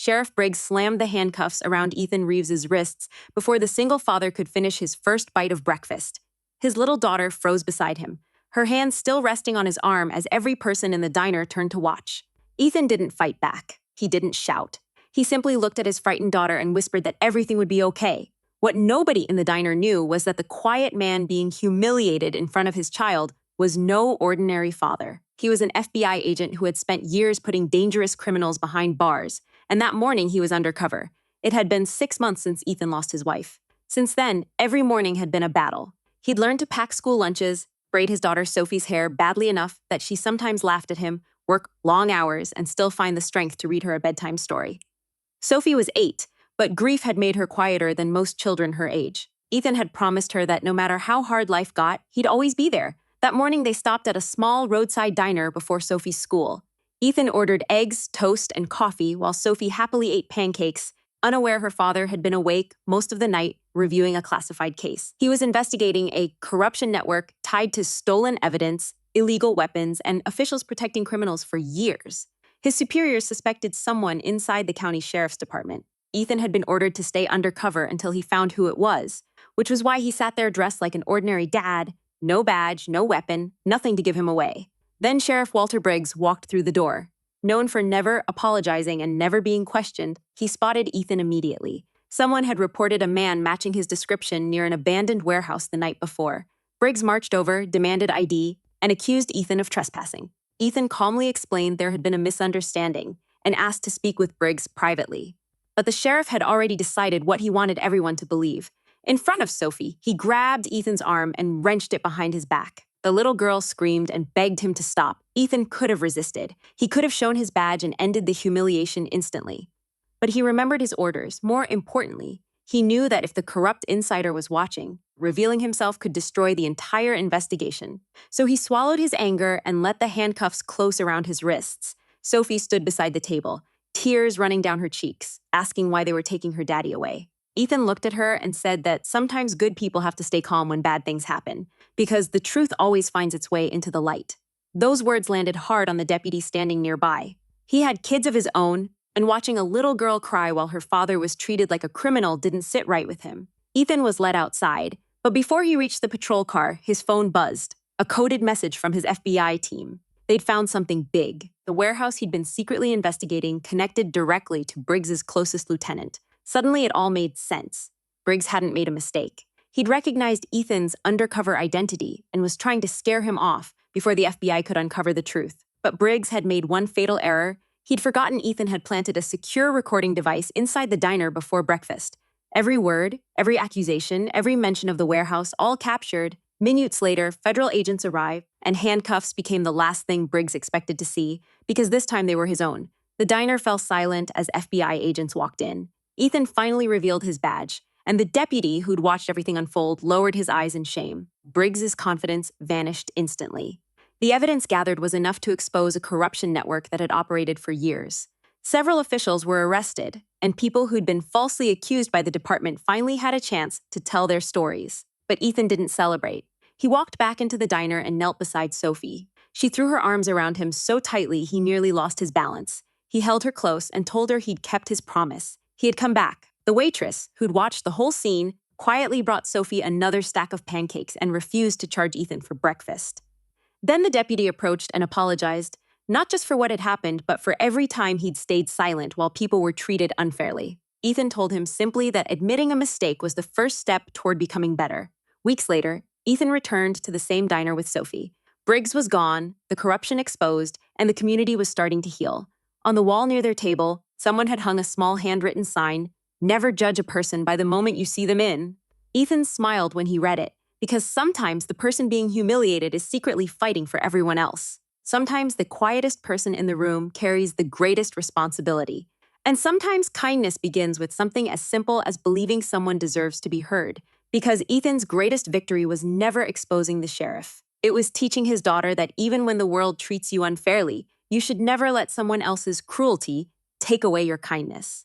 Sheriff Briggs slammed the handcuffs around Ethan Reeves's wrists before the single father could finish his first bite of breakfast. His little daughter froze beside him, her hands still resting on his arm as every person in the diner turned to watch. Ethan didn't fight back. He didn't shout. He simply looked at his frightened daughter and whispered that everything would be okay. What nobody in the diner knew was that the quiet man being humiliated in front of his child was no ordinary father. He was an FBI agent who had spent years putting dangerous criminals behind bars, and that morning he was undercover. It had been 6 months since Ethan lost his wife. Since then, every morning had been a battle. He'd learned to pack school lunches, braid his daughter Sophie's hair badly enough that she sometimes laughed at him, work long hours, and still find the strength to read her a bedtime story. Sophie was 8, but grief had made her quieter than most children her age. Ethan had promised her that no matter how hard life got, he'd always be there. That morning, they stopped at a small roadside diner before Sophie's school. Ethan ordered eggs, toast, and coffee while Sophie happily ate pancakes, unaware her father had been awake most of the night reviewing a classified case. He was investigating a corruption network tied to stolen evidence, illegal weapons, and officials protecting criminals for years. His superiors suspected someone inside the county sheriff's department. Ethan had been ordered to stay undercover until he found who it was, which was why he sat there dressed like an ordinary dad, no badge, no weapon, nothing to give him away. Then Sheriff Walter Briggs walked through the door. Known for never apologizing and never being questioned, he spotted Ethan immediately. Someone had reported a man matching his description near an abandoned warehouse the night before. Briggs marched over, demanded ID, and accused Ethan of trespassing. Ethan calmly explained there had been a misunderstanding and asked to speak with Briggs privately. But the sheriff had already decided what he wanted everyone to believe. In front of Sophie, he grabbed Ethan's arm and wrenched it behind his back. The little girl screamed and begged him to stop. Ethan could have resisted. He could have shown his badge and ended the humiliation instantly. But he remembered his orders. More importantly, he knew that if the corrupt insider was watching, revealing himself could destroy the entire investigation. So he swallowed his anger and let the handcuffs close around his wrists. Sophie stood beside the table, tears running down her cheeks, asking why they were taking her daddy away. Ethan looked at her and said that sometimes good people have to stay calm when bad things happen, because the truth always finds its way into the light. Those words landed hard on the deputy standing nearby. He had kids of his own, and watching a little girl cry while her father was treated like a criminal didn't sit right with him. Ethan was led outside, but before he reached the patrol car, his phone buzzed, a coded message from his FBI team. They'd found something big. The warehouse he'd been secretly investigating connected directly to Briggs's closest lieutenant. Suddenly, it all made sense. Briggs hadn't made a mistake. He'd recognized Ethan's undercover identity and was trying to scare him off before the FBI could uncover the truth. But Briggs had made one fatal error. He'd forgotten Ethan had planted a secure recording device inside the diner before breakfast. Every word, every accusation, every mention of the warehouse, all captured. Minutes later, federal agents arrived, and handcuffs became the last thing Briggs expected to see, because this time they were his own. The diner fell silent as FBI agents walked in. Ethan finally revealed his badge, and the deputy who'd watched everything unfold lowered his eyes in shame. Briggs's confidence vanished instantly. The evidence gathered was enough to expose a corruption network that had operated for years. Several officials were arrested, and people who'd been falsely accused by the department finally had a chance to tell their stories. But Ethan didn't celebrate. He walked back into the diner and knelt beside Sophie. She threw her arms around him so tightly he nearly lost his balance. He held her close and told her he'd kept his promise. He had come back. The waitress, who'd watched the whole scene, quietly brought Sophie another stack of pancakes and refused to charge Ethan for breakfast. Then the deputy approached and apologized, not just for what had happened, but for every time he'd stayed silent while people were treated unfairly. Ethan told him simply that admitting a mistake was the first step toward becoming better. Weeks later, Ethan returned to the same diner with Sophie. Briggs was gone, the corruption exposed, and the community was starting to heal. On the wall near their table, someone had hung a small handwritten sign, "Never judge a person by the moment you see them in." Ethan smiled when he read it, because sometimes the person being humiliated is secretly fighting for everyone else. Sometimes the quietest person in the room carries the greatest responsibility. And sometimes kindness begins with something as simple as believing someone deserves to be heard, because Ethan's greatest victory was never exposing the sheriff. It was teaching his daughter that even when the world treats you unfairly, you should never let someone else's cruelty take away your kindness.